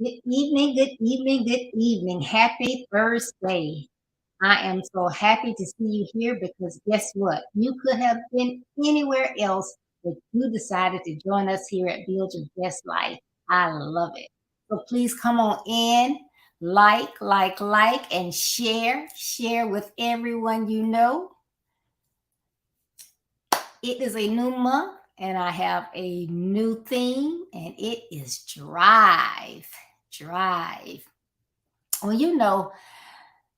Good evening, good evening, good evening. Happy Thursday. I am so happy to see you here because guess what? You could have been anywhere else, but you decided to join us here at Build Your Best Life. I love it. So please come on in, and share. Share with everyone you know. It is a new month, and I have a new theme, and it is drive. Drive. Well, you know,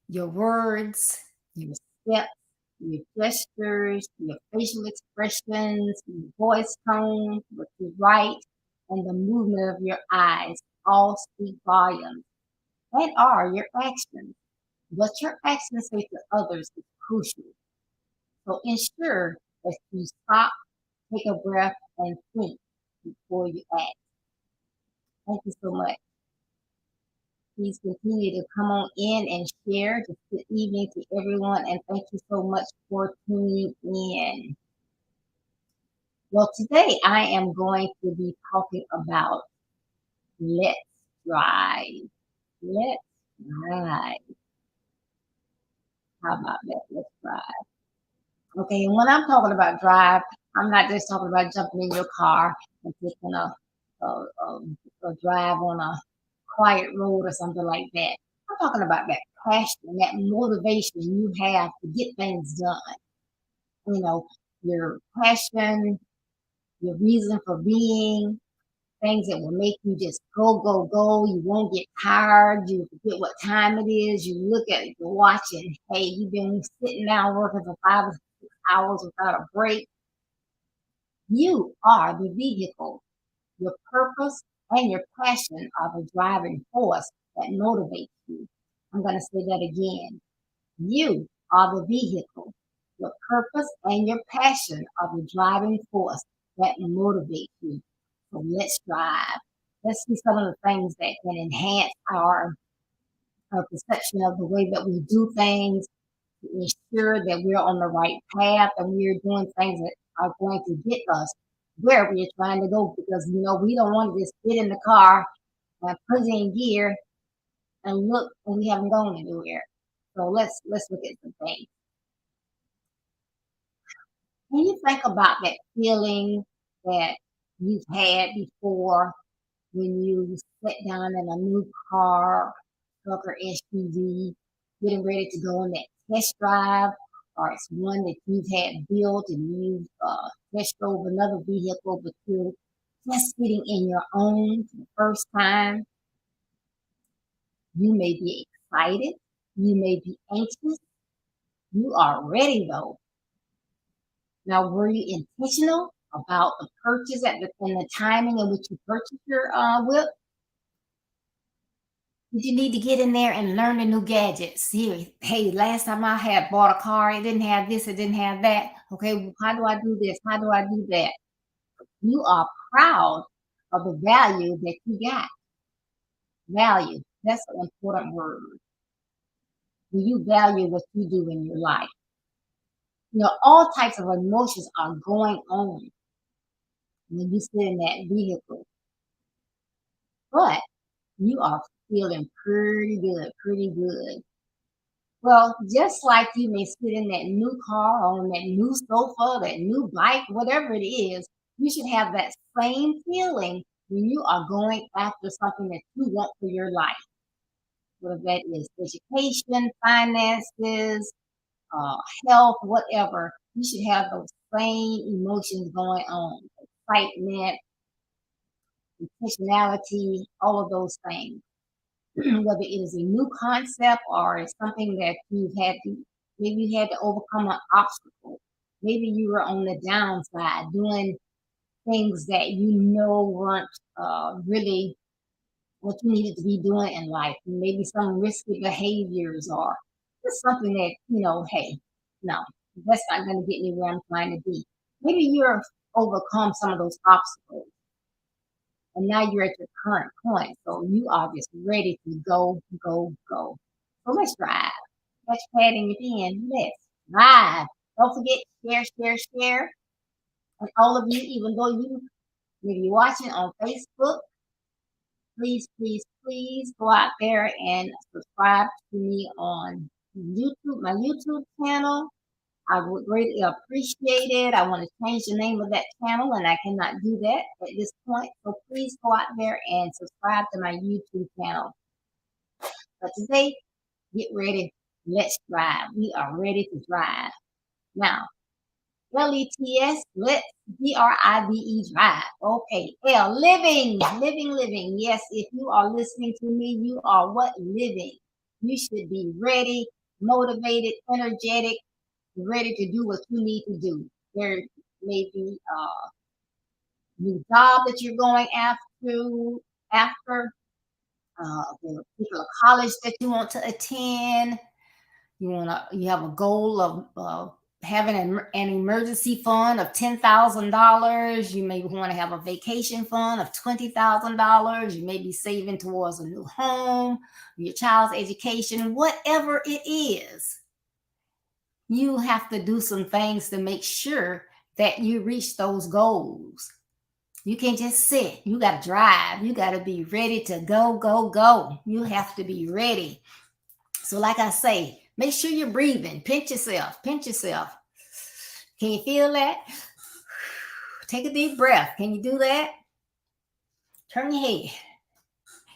your words, your steps, your gestures, your facial expressions, your voice tone, what you write, and the movement of your eyes all speak volumes and are your actions. What your actions say to others is crucial. So ensure that you stop, take a breath, and think before you act. Thank you so much. Please continue to come on in and share. Just good evening to everyone, and thank you so much for tuning in. Well, today I am going to be talking about let's drive. Let's drive. How about that? Let's drive. Okay, and when I'm talking about drive, I'm not just talking about jumping in your car and taking a drive on a quiet road or something like that. I'm talking about that passion, that motivation you have to get things done. You know, your passion, your reason for being, things that will make you just go, go, go. You won't get tired. You forget what time it is. You look at your watch and, hey, you've been sitting down working for 5 or 6 hours without a break. You are the vehicle. Your purpose and your passion are the driving force that motivates you. I'm going to say that again. You are the vehicle. Your purpose and your passion are the driving force that motivates you. So let's drive. Let's see some of the things that can enhance our perception of the way that we do things, to ensure that we're on the right path and we're doing things that are going to get us where we're trying to go, because we don't want to just get in the car and put it in gear and look and we haven't gone anywhere. So let's look at some things. Can you think about that feeling that you've had before when you sat down in a new car, truck, or SUV, getting ready to go on that test drive, or it's one that you've had built and you've test drove another vehicle, but you're just getting in your own for the first time? You may be excited, you may be anxious, you are ready though. Now, were you intentional about the purchase and the timing in which you purchased your whip? Did you need to get in there and learn the new gadgets? Here, hey, last time I had bought a car, it didn't have this, it didn't have that. Okay, how do I do this? How do I do that? You are proud of the value that you got. Value, that's an important word. Do you value what you do in your life? All types of emotions are going on when you sit in that vehicle, but you are feeling pretty good, pretty good. Well, just like you may sit in that new car, on that new sofa, that new bike, whatever it is, you should have that same feeling when you are going after something that you want for your life. Whether that is education, finances, health, whatever, you should have those same emotions going on. Excitement, intentionality, all of those things. Whether it is a new concept or it's something that maybe you had to overcome an obstacle. Maybe you were on the downside doing things that weren't really what you needed to be doing in life. Maybe some risky behaviors or just something that, hey, no, that's not going to get me where I'm trying to be. Maybe you're overcome some of those obstacles and now you're at your current point. So you are just ready to go, go, go. So let's drive. Let's pad in your pen. Let's drive. Don't forget, share, share, share. And all of you, even though maybe you're watching on Facebook, please, please, please go out there and subscribe to me on YouTube, my YouTube channel. I would greatly appreciate it. I want to change the name of that channel, and I cannot do that at this point. So please go out there and subscribe to my YouTube channel. But today, get ready. Let's drive. We are ready to drive. Now, LETS, let's DRIVE, drive. Okay. L, living, living, living. Yes, if you are listening to me, you are what? Living. You should be ready, motivated, energetic, ready to do what you need to do. There may be a new job that you're going after a particular college that you want to attend. You have a goal of having an emergency fund of $10,000. You may want to have a vacation fund of $20,000. You may be saving towards a new home, your child's education, whatever it is. You have to do some things to make sure that you reach those goals. You can't just sit. You got to drive. You got to be ready to go, go, go. You have to be ready. So like I say, make sure you're breathing. Pinch yourself. Pinch yourself. Can you feel that? Take a deep breath. Can you do that? Turn your head.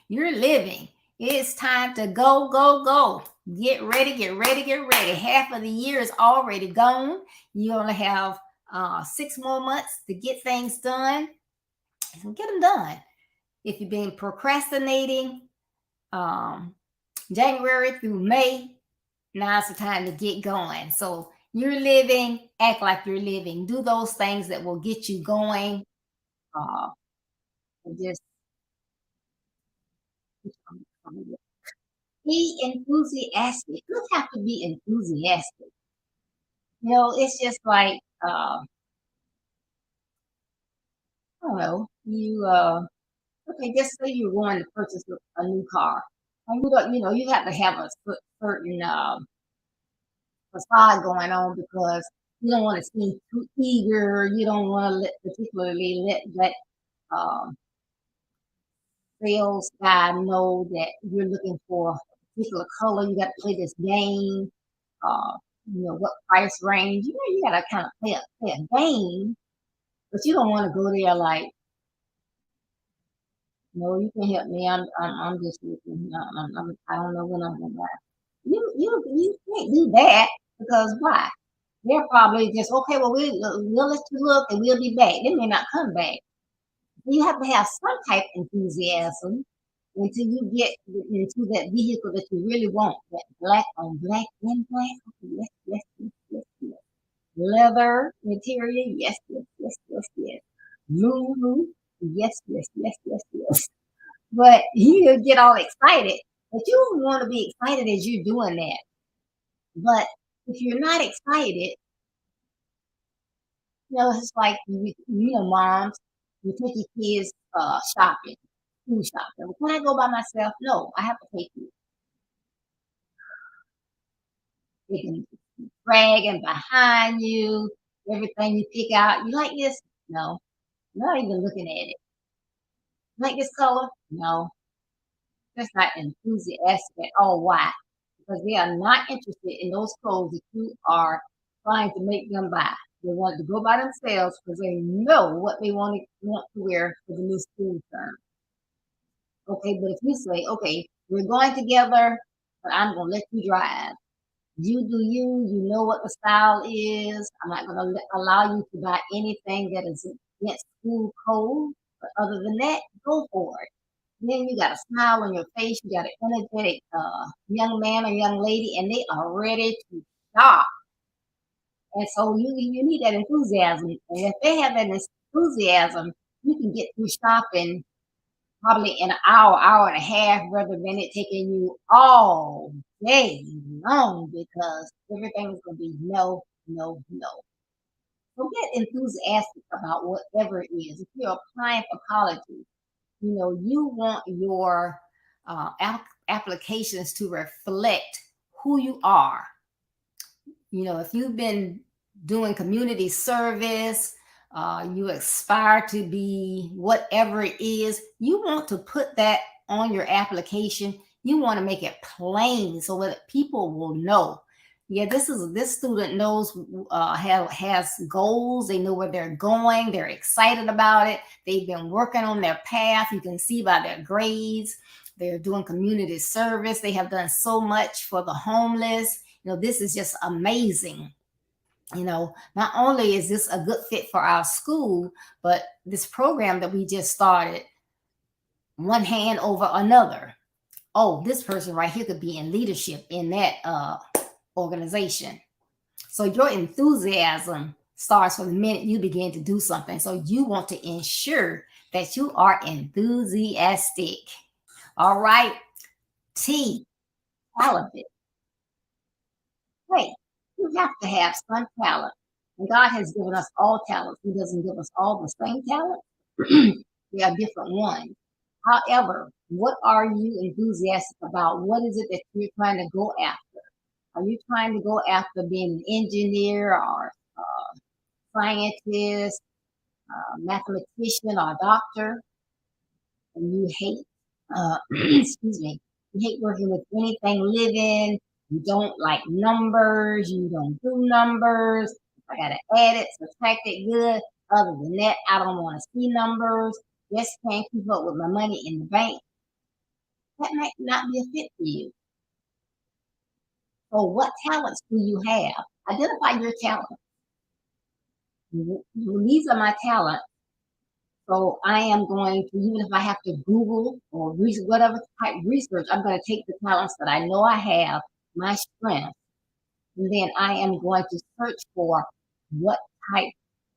You're living. It's time to go, go, go. Get ready, get ready, get ready. Half of the year is already gone. You only have 6 more months to get things done. Get them done. If you've been procrastinating January through May, now's the time to get going. So you're living, act like you're living. Do those things that will get you going. Just be enthusiastic. You have to be enthusiastic. It's just like I don't know. Okay, just say you're going to purchase a new car, and you have to have a certain facade going on because you don't want to seem too eager. You don't want to particularly let that sales guy know that you're looking for a particular color. You got to play this game. Uh, what price range. You got to kind of play a game, but you don't want to go there like, no, you can help me. I'm just looking. I don't know when I'm gonna buy. You can't do that because why? They're probably just okay. Well, we'll let you look and we'll be back. They may not come back. You have to have some type of enthusiasm until you get into that vehicle that you really want. That black on black in black. Yes, yes, yes, yes, yes. Leather material. Yes, yes, yes, yes, yes. Blue. Yes, yes, yes, yes, yes. But you get all excited. But you don't want to be excited as you're doing that. But if you're not excited, it's like moms, you take your kids shopping, food shopping. Can I go by myself? No, I have to take you. They can dragging behind you, everything you pick out. You like this? No, not even looking at it. You like this color? No, that's not enthusiastic at all. Why? Because they are not interested in those clothes that you are trying to make them buy. They want to go by themselves because they know what they want to wear for the new school term. Okay, but if you say, okay, we're going together, but I'm going to let you drive. You do you. You know what the style is. I'm not going to allow you to buy anything that is against school code. But other than that, go for it. Then you got a smile on your face. You got an energetic young man or young lady, and they are ready to shop. And so you need that enthusiasm. And if they have that enthusiasm, you can get through shopping probably in an hour and a half, rather than it taking you all day long because everything is going to be no, no, no. So get enthusiastic about whatever it is. If you're applying for colleges, you want your applications to reflect who you are. If you've been doing community service, you aspire to be whatever it is, you want to put that on your application. You want to make it plain so that people will know. Yeah, this student knows has goals. They know where they're going. They're excited about it. They've been working on their path. You can see by their grades. They're doing community service. They have done so much for the homeless. This is just amazing. Not only is this a good fit for our school, but this program that we just started, one hand over another. Oh, this person right here could be in leadership in that organization. So your enthusiasm starts from the minute you begin to do something. So you want to ensure that you are enthusiastic. All right. T, talented. Hey, you have to have some talent. And God has given us all talents. He doesn't give us all the same talent. We have different ones. However, what are you enthusiastic about? What is it that you're trying to go after? Are you trying to go after being an engineer or scientist, mathematician, or doctor? And you hate, excuse me, you hate working with anything living. You don't like numbers. You don't do numbers. I got to add it, subtract it good. Other than that, I don't want to see numbers. Just can't keep up with my money in the bank. That might not be a fit for you. So what talents do you have? Identify your talents. These are my talents. So I am going to, even if I have to Google or whatever type research, I'm going to take the talents that I know I have, my strength, and then I am going to search for what type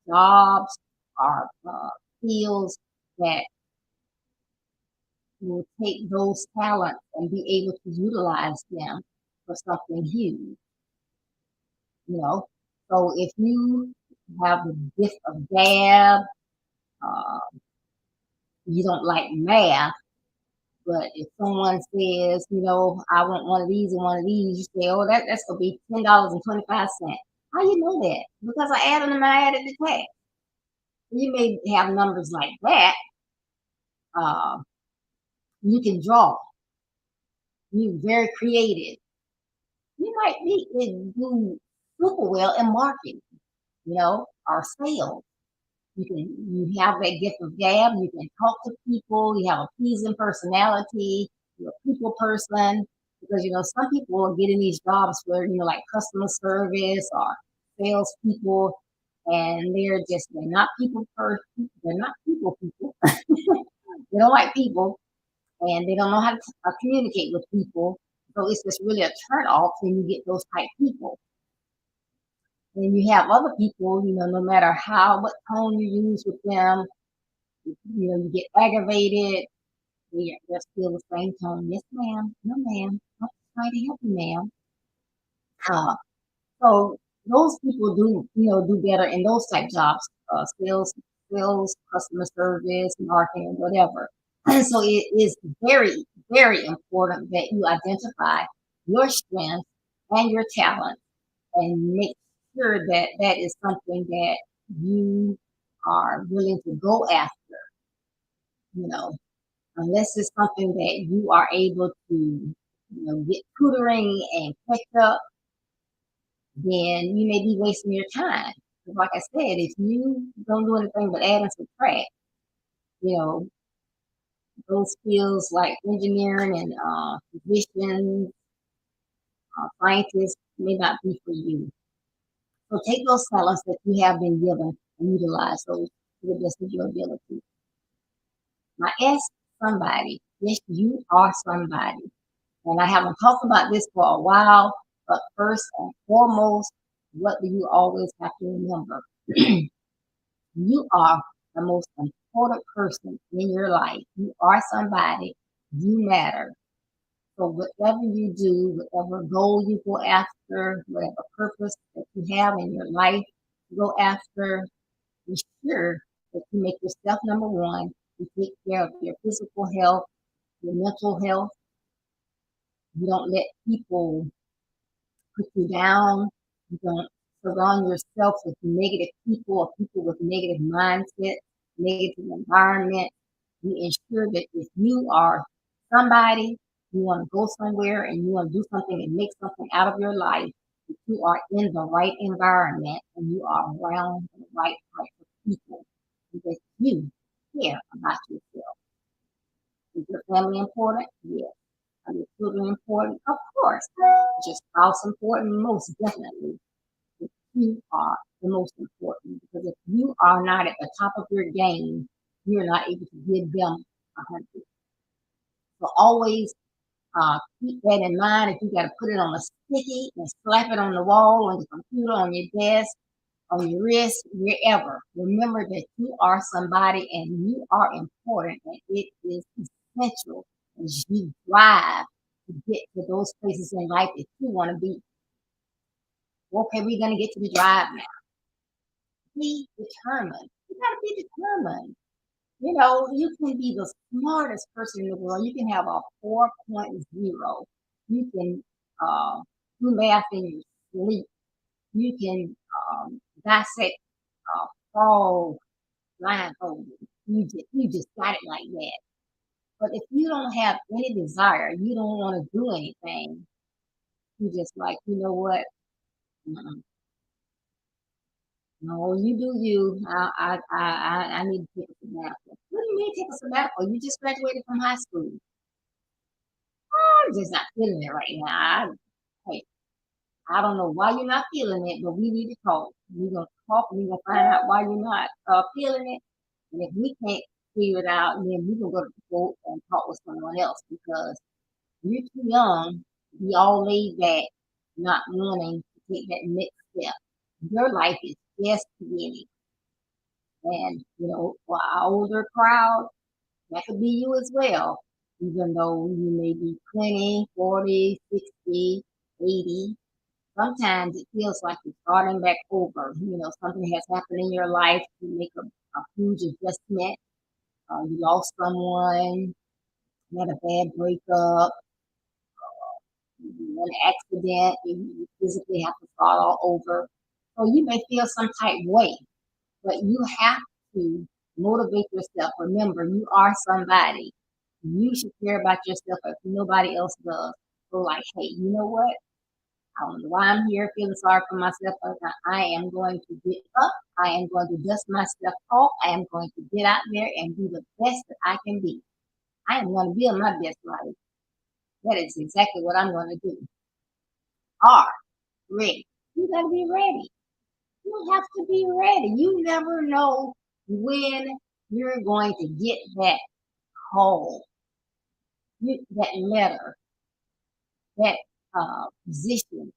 jobs or fields that will take those talents and be able to utilize them for something huge. So if you have the gift of gab, uh, you don't like math, but if someone says, I want one of these and one of these, you say, oh, that's going to be $10.25. How you know that? Because I added them, I added the tax. You may have numbers like that. Uh, you can draw. You're very creative. You might do super well in marketing, or sales. You have that gift of gab. You can talk to people. You have a pleasing personality. You're a people person because some people will get in these jobs where like customer service or salespeople, and they're not people person. They're not people. They don't like people, and they don't know how to communicate with people. So it's just really a turn off when you get those type people. And you have other people, no matter what tone you use with them, you get aggravated. They're still the same tone. Yes, ma'am. No, ma'am. I'm trying to help you, ma'am. Uh, so those people do better in those type jobs, sales, customer service, marketing, whatever. And so it is very, very important that you identify your strengths and your talent and make sure that that is something that you are willing to go after, you know, unless it's something that you are able to, get tutoring and catch up, then you may be wasting your time. Like I said, if you don't do anything but add and subtract, you know, those skills like engineering and physicians, scientists may not be for you. So take those talents that you have been given and utilize those to the best of your ability. Now ask somebody, yes, you are somebody. And I haven't talked about this for a while, but first and foremost, what do you always have to remember? You are the most important person in your life. You are somebody. You matter. So whatever you do, whatever goal you go after, whatever purpose that you have in your life to go after, be sure that you make yourself number one. You take care of your physical health, your mental health. You don't let people put you down. You don't surround yourself with negative people or people with negative mindset, negative environment. You ensure that if you are somebody, you want to go somewhere and you want to do something and make something out of your life, that you are in the right environment and you are around the right type of people because you care about yourself. Is your family important? Yes. Are your children important? Of course. Is your spouse important? Most definitely. But you are the most important because if you are not at the top of your game, you're not able to give them 100. So always keep that in mind. If you got to put it on a sticky and slap it on the wall, on the computer, on your desk, on your wrist, wherever, remember that you are somebody and you are important, and it is essential as you drive to get to those places in life that you want to be. Okay, we're going to get to the drive now. Be determined. You got to be determined. You can be the smartest person in the world. You can have a 4.0. You can do math in your sleep. You can dissect frog blindfolded. You just got it like that. But if you don't have any desire, you don't want to do anything. You just like, you know what? Mm-mm. No, you do you. I need to take a sabbatical. What do you mean take a sabbatical? You just graduated from high school. I'm just not feeling it right now. Hey, I don't know why you're not feeling it, but we need to talk. We're gonna talk and we're gonna find out why you're not feeling it. And if we can't figure it out, then we can go to the court and talk with someone else because you're too young to be all laid back, not wanting to take that next step. Your life is just beginning. And, for our older crowd, that could be you as well, even though you may be 20, 40, 60, 80. Sometimes it feels like you're starting back over. Something has happened in your life. You make a huge adjustment. You lost someone, you had a bad breakup, an accident, you physically have to start all over. So you may feel some type way, but you have to motivate yourself. Remember, you are somebody. You should care about yourself if nobody else does. So like, hey, you know what? I don't know why I'm here feeling sorry for myself. But I am going to get up. I am going to dust myself off. I am going to get out there and be the best that I can be. I am going to build my best life. That is exactly what I'm going to do. Are ready. You got to be ready. You have to be ready. You never know when you're going to get that call, that letter, that position,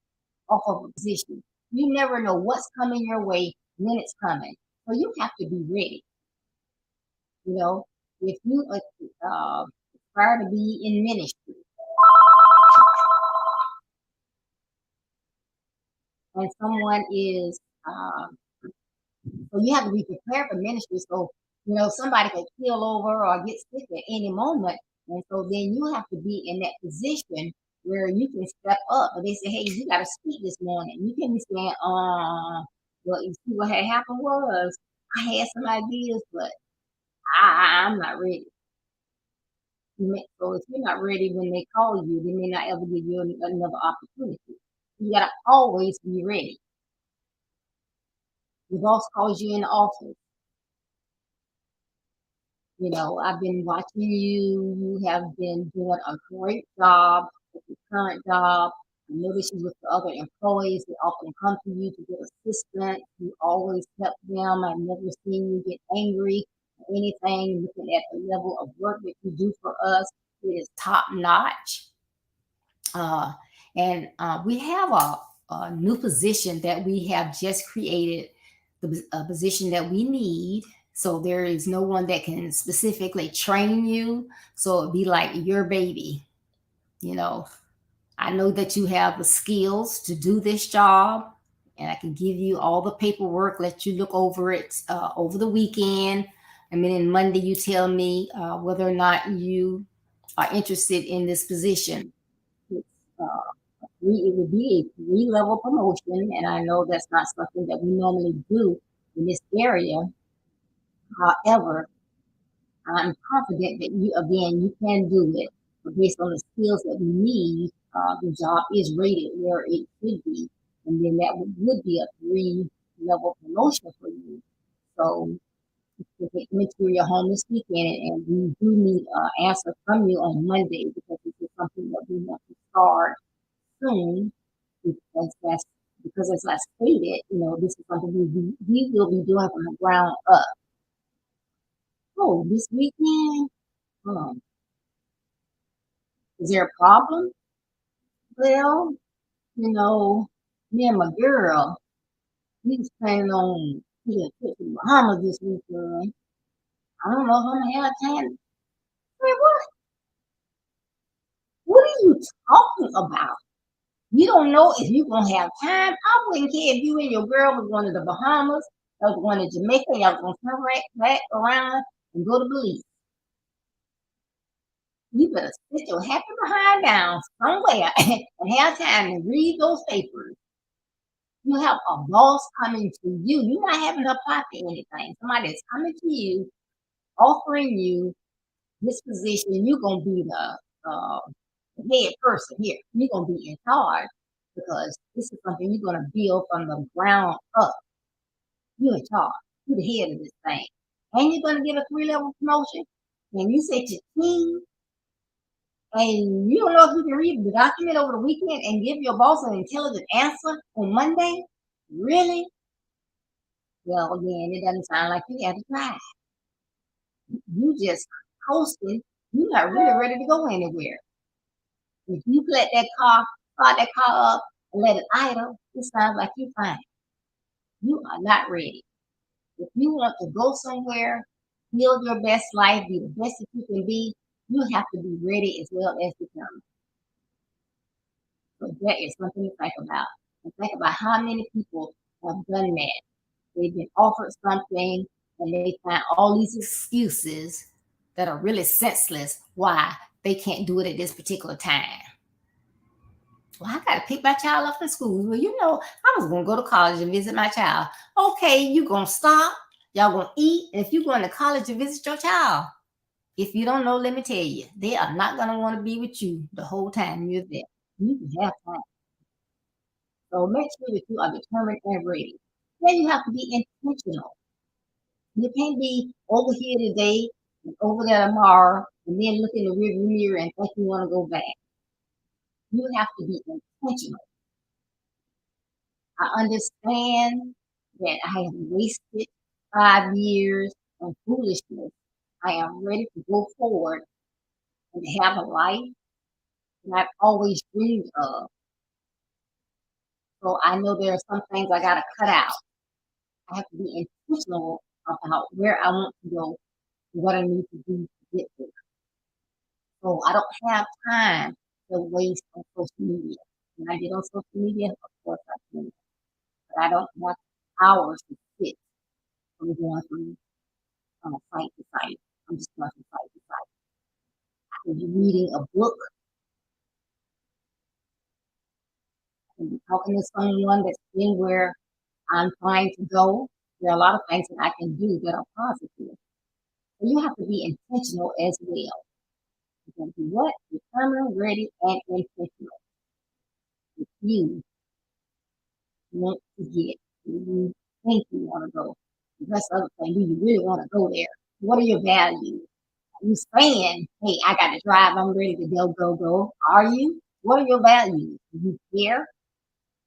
off of a position. You never know what's coming your way when it's coming. So you have to be ready. If you aspire to be in ministry and someone is so you have to be prepared for ministry. So, somebody could kill over or get sick at any moment. And so then you have to be in that position where you can step up. But they say, hey, you got to speak this morning. You can be saying, well, you see what had happened was I had some ideas, but I'm not ready. So if you're not ready when they call you, they may not ever give you another opportunity. You got to always be ready. Your boss calls you in the office. I've been watching you. You have been doing a great job with your current job. I notice you with the other employees. They often come to you to get assistance. You always help them. I've never seen you get angry or anything. Looking at the level of work that you do for us, it is top notch. And we have a new position that we have just created, a position that we need. So there is no one that can specifically train you. So it'd be like your baby. You know, I know that you have the skills to do this job, and I can give you all the paperwork, let you look over it over the weekend. And then on Monday, you tell me whether or not you are interested in this position. It's it would be a three-level promotion, and I know that's not something that we normally do in this area. However, I'm confident that you can do it. But based on the skills that we need, the job is rated where it should be, and then that would be a three-level promotion for you. So to get into your home this weekend, and we do need an answer from you on Monday because this is something that we want to start soon. Because as I stated, this is something we will be doing from the ground up. Oh, this weekend, um, is there a problem? Well, me and my girl, we was planning on taking a trip to the Bahamas this weekend. I don't know if I'm gonna have time. Say, what are you talking about? You don't know if you're gonna have time. I wouldn't care if you and your girl was going to the Bahamas, or going to Jamaica, y'all was gonna come right back around and go to Belize. You better sit your happy behind down somewhere and have time to read those papers. You have a boss coming to you. You're not having to apply for anything. Somebody is coming to you, offering you this position. You're gonna be uh, the head person here. You're gonna be in charge because this is something you're gonna build from the ground up. You're in charge. You're the head of this thing, and you're gonna get a three-level promotion. And you set your team, and you don't know if you can read the document over the weekend and give your boss an intelligent answer on Monday. Really? Well, again, it doesn't sound like you have to try. You just coasting. You're not really ready to go anywhere. If you start that car up and let it idle, it sounds like you're fine. You are not ready. If you want to go somewhere, build your best life, be the best that you can be, you have to be ready as well as determined. So that is something to think about. And think about how many people have done that. They've been offered something and they find all these excuses that are really senseless why they can't do it at this particular time. Well, I got to pick my child up from school. Well, I was going to go to college and visit my child. Okay, you going to stop. Y'all going to eat. And if you're going to college to visit your child, if you don't know, let me tell you, they are not going to want to be with you the whole time you're there. You can have time. So make sure that you are determined and ready. Then you have to be intentional. You can't be over here today and over there tomorrow and then look in the rearview mirror and think you want to go back. You have to be intentional. I understand that I have wasted 5 years on foolishness. I am ready to go forward and have a life that I've always dreamed of. So I know there are some things I got to cut out. I have to be intentional about where I want to go, what I need to do to get there. So I don't have time to waste on social media. When I get on social media, of course I can, but I don't have hours to sit from going from site to site. I'm just going from site to site. I can be reading a book. I can be talking to someone that's been where I'm trying to go. There are a lot of things that I can do that are positive. So you have to be intentional as well. You can be what? Determined, ready, and intentional. If you want to get where you think you want to go, that's the other thing. Do you really want to go there? What are your values? Are you saying, hey, I got to drive, I'm ready to go, go, go? Are you? What are your values? Do you care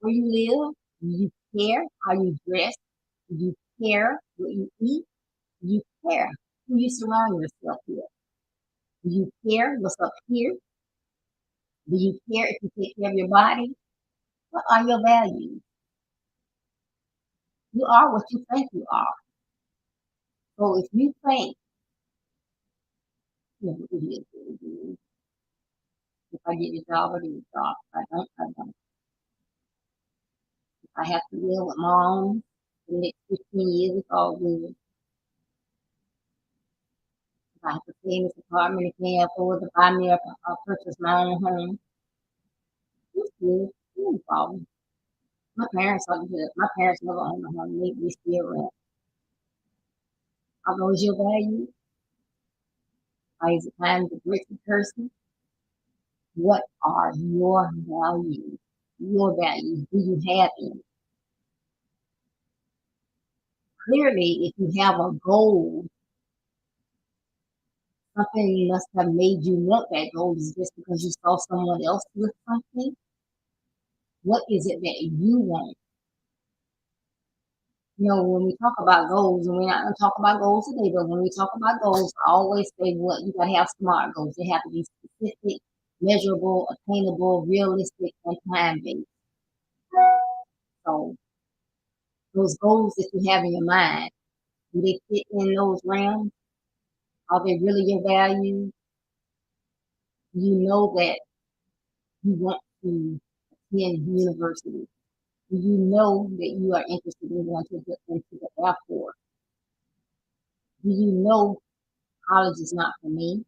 where you live? Do you care how you dress? Do you care what you eat? Do you care who you surround yourself with? Do you care what's up here? Do you care if you take care of your body? What are your values? You are what you think you are. So if you think, if I get a job, I get a job. If I don't, I don't. If I have to deal with mom for the next 15 years, it's all good. If I have to stay in this apartment and can't afford to buy me a purchase my own home, it's good. No problem. My parents are good. My parents never owned a home. They still rent. Are those your values? Or is it time to break the person? What are your values? Your values. Do you have any? Clearly, if you have a goal, something must have made you want that goal. Is just because you saw someone else with something? What is it that you want? When we talk about goals, and we're not going to talk about goals today, but when we talk about goals, I always say what you got to have SMART goals. They have to be specific, measurable, attainable, realistic, and time based. So those goals that you have in your mind, do they fit in those realms? Are they really your values? You know that you want to attend university. Do you know that you are interested in going to into the airport? Do you know college is not for me?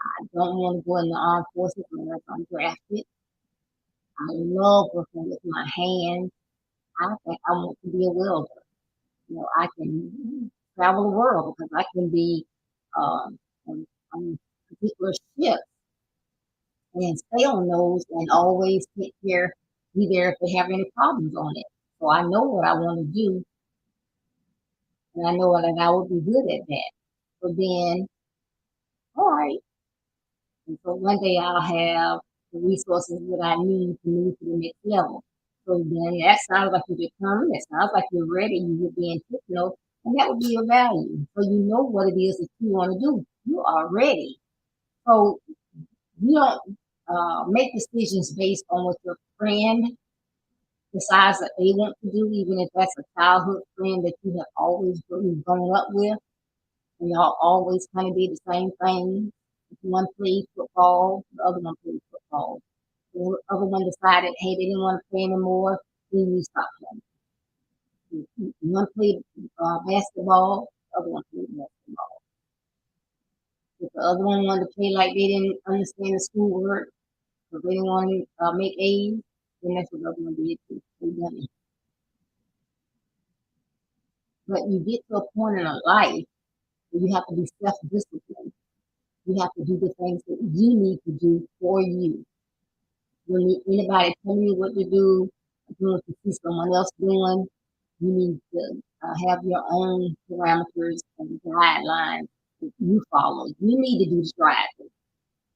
I don't want to go in the armed forces unless I'm drafted. I love working with my hands. I think I want to be a welder. I can travel the world because I can be on particular ships and stay on those and always take care, be there if they have any problems on it. So I know what I want to do, and I know that I would be good at that. So then, all right. And so one day I'll have the resources that I need to move to the next level. So then that sounds like you're determined. It sounds like you're ready. You're being intentional, and that would be your value. So you know what it is that you want to do. You are ready. So you don't make decisions based on what your friend decides that they want to do, even if that's a childhood friend that you have always grown up with, and y'all always kind of did the same thing. If one played football, the other one played football. The other one decided, hey, they didn't want to play anymore, then you stop playing. One played basketball, the other one played basketball. If the other one wanted to play like they didn't understand the schoolwork, because they didn't want to make A's, then that's what the other one did too. They done it. But you get to a point in a life where you have to be self-disciplined. You have to do the things that you need to do for you. You don't need anybody telling you what to do, doing what you see someone else doing. You need to have your own parameters and guidelines that you follow. You need to do the driving.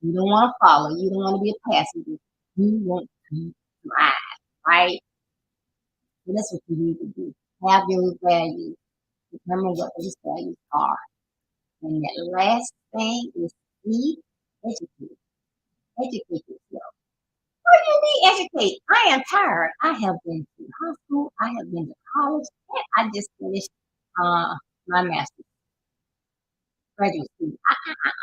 You don't want to follow. You don't want to be a passenger. You want to drive, right? So that's what you need to do. Have your values. Determine what those values are. And that last thing is be educated. Educate yourself. What do you mean educate? I am tired. I have been to high school. I have been to college. And I just finished my master's graduate school.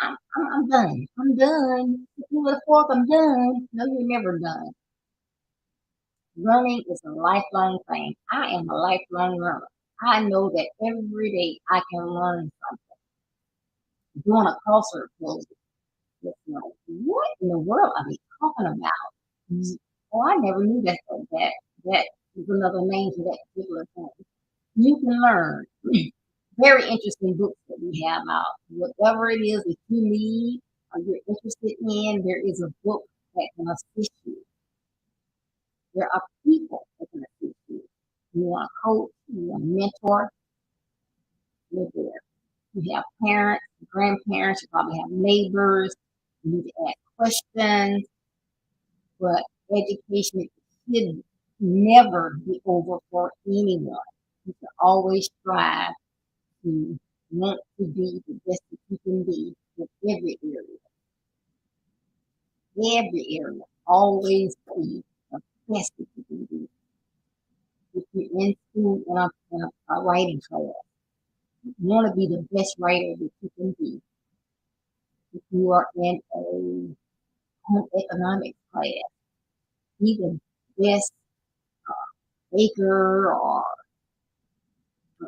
I'm done. I'm done. If you were the fourth, I'm done. No, you're never done. Learning is a lifelong thing. I am a lifelong learner. I know that every day I can learn something. Doing a concert closing. What in the world are they talking about? Oh, I never knew that was another name for that particular thing. You can learn. Very interesting books that we have out. Whatever it is that you need or you're interested in, there is a book that can assist you. There are people that can assist you. You want a coach, you want a mentor, you're there. You have parents, grandparents, you probably have neighbors, you need to ask questions, but education should never be over for anyone. You should always strive to want to be the best that you can be in every area. Every area. Always be the best that you can be. If you're in school in a writing class, you want to be the best writer that you can be. If you are in a home economics class, be the best baker or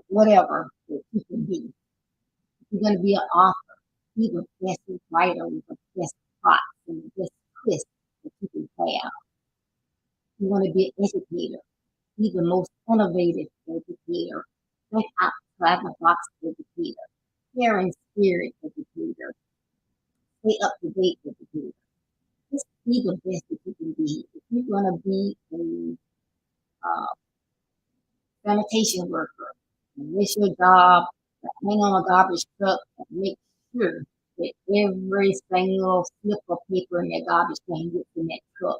whatever that you can be. If you're going to be an author, be the best writer with the best plots and the best twist that you can have. You want to be an educator. Be the most innovative educator. Think outside the box educator. Caring spirit educator. Stay up to date educator. Just be the best that you can be. If you're going to be a sanitation worker, and it's your job to hang on a garbage truck and make sure that every single slip of paper in that garbage can gets in that truck.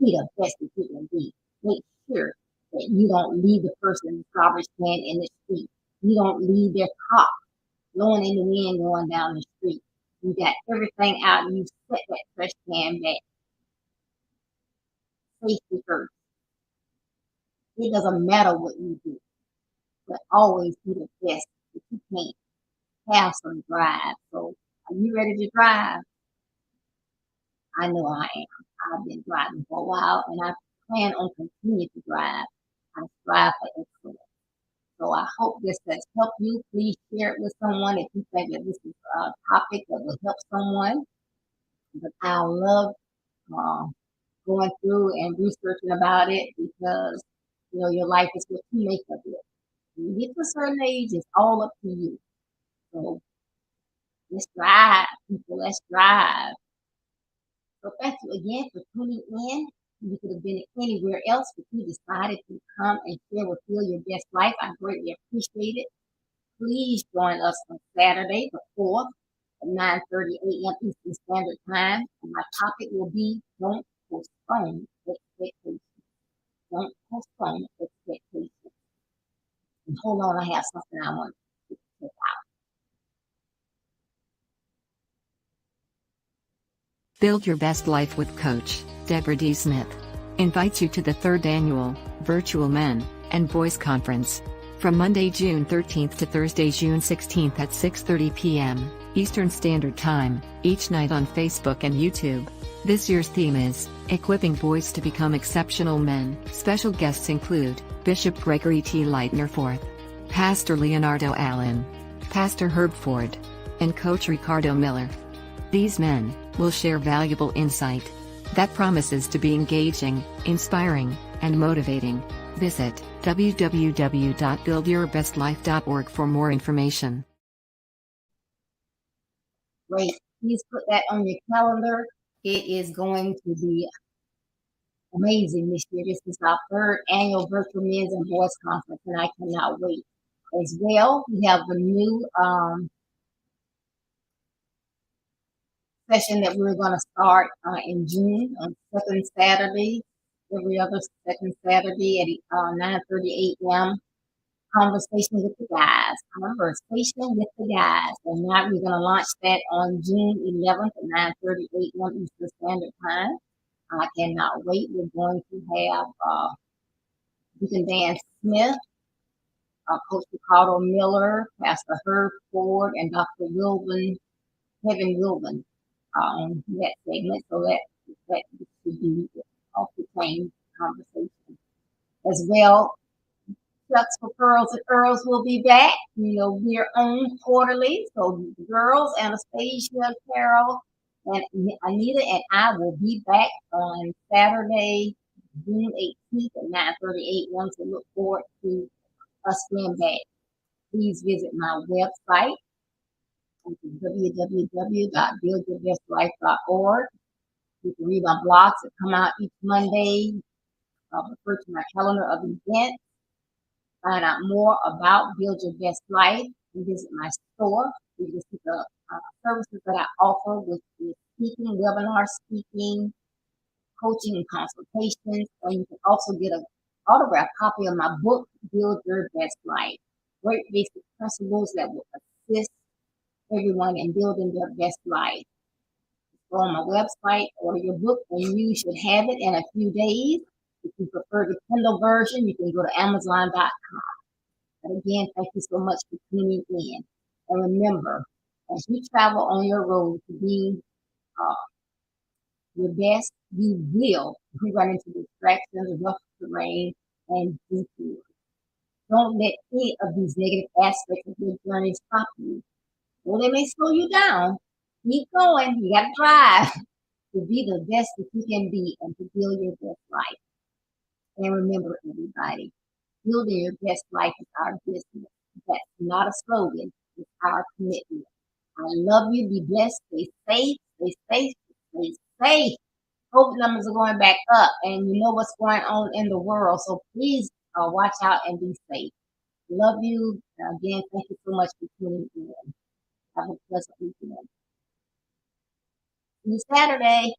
Be the best that you can be. Make sure that you don't leave the person's garbage can in the street. You don't leave their car blowing in the wind going down the street. You got everything out and you set that trash can back. Safety first. It doesn't matter what you do, but always be the best that you can. Have some drive. So, are you ready to drive? I know I am. I've been driving for a while, and I plan on continuing to drive. I strive for excellence. So I hope this has helped you. Please share it with someone if you think that this is a topic that will help someone. But I love uh, going through and researching about it because your life is what you make of it. When you get to a certain age, it's all up to you. So let's drive, people. Let's drive. So thank you again for tuning in. You could have been anywhere else, but you decided to come and share with Feel Your Best Life. I greatly appreciate it. Please join us on Saturday, the 4th, at 9:30 a.m. Eastern Standard Time. And my topic will be Don't Postpone Expectations. Don't postpone expectations. And hold on, I have something I want to check out. Build Your Best Life with Coach Deborah D. Smith invites you to the 3rd annual Virtual Men and Boys Conference from Monday, June 13th to Thursday, June 16th at 6:30 p.m. Eastern Standard Time, each night on Facebook and YouTube. This year's theme is Equipping Boys to Become Exceptional Men. Special guests include Bishop Gregory T. Lightner IV, Pastor Leonardo Allen, Pastor Herb Ford, and Coach Ricardo Miller. These men will share valuable insight that promises to be engaging, inspiring, and motivating. Visit www.buildyourbestlife.org for more information. Great. Please put that on your calendar. It is going to be amazing this year. This is our 3rd annual Virtual Men's and Boys Conference, and I cannot wait. As well, we have a new session that we're going to start in June on second Saturday, every other second Saturday at 9:30 a.m. Conversation with the guys. Conversation with the guys. And now we're going to launch that on June 11th at 9:30 a.m. Eastern Standard Time. I cannot wait. We're going to have Deacon Dan Smith, Coach Ricardo Miller, Pastor Herb Ford, and Dr. Kevin Wilbin on that segment. So that should be off the chain conversation. As well, Shucks for Pearls and Earls will be back. We're on quarterly. So girls, Anastasia, Carol, and Anita and I will be back on Saturday, June 18th at 9:30 a.m. So look forward to us being back. Please visit my website, which is www.buildyourbestlife.org. You can read my blogs that come out each Monday. Refer to my calendar of events. Find out more about Build Your Best Life and visit my store. You can see the services that I offer, which is speaking, webinar speaking, coaching, and consultations. And you can also get an autographed copy of my book, Build Your Best Life. Great basic principles that will assist everyone in building their best life. Go on my website, order your book, and you should have it in a few days. If you prefer the Kindle version, you can go to Amazon.com. But again, thank you so much for tuning in. And remember, as you travel on your road to be your best, you will run into distractions, rough terrain, and detours. Don't let any of these negative aspects of your journey stop you. Well, they may slow you down. Keep going. You got to drive to be the best that you can be and to build your best life. And remember, everybody, building your best life is our business. That's not a slogan, it's our commitment. I love you. Be blessed. Stay safe. Stay safe. Stay safe. COVID numbers are going back up, and you know what's going on in the world. So please watch out and be safe. Love you. Again, thank you so much for tuning in. Have a pleasant weekend. See you Saturday.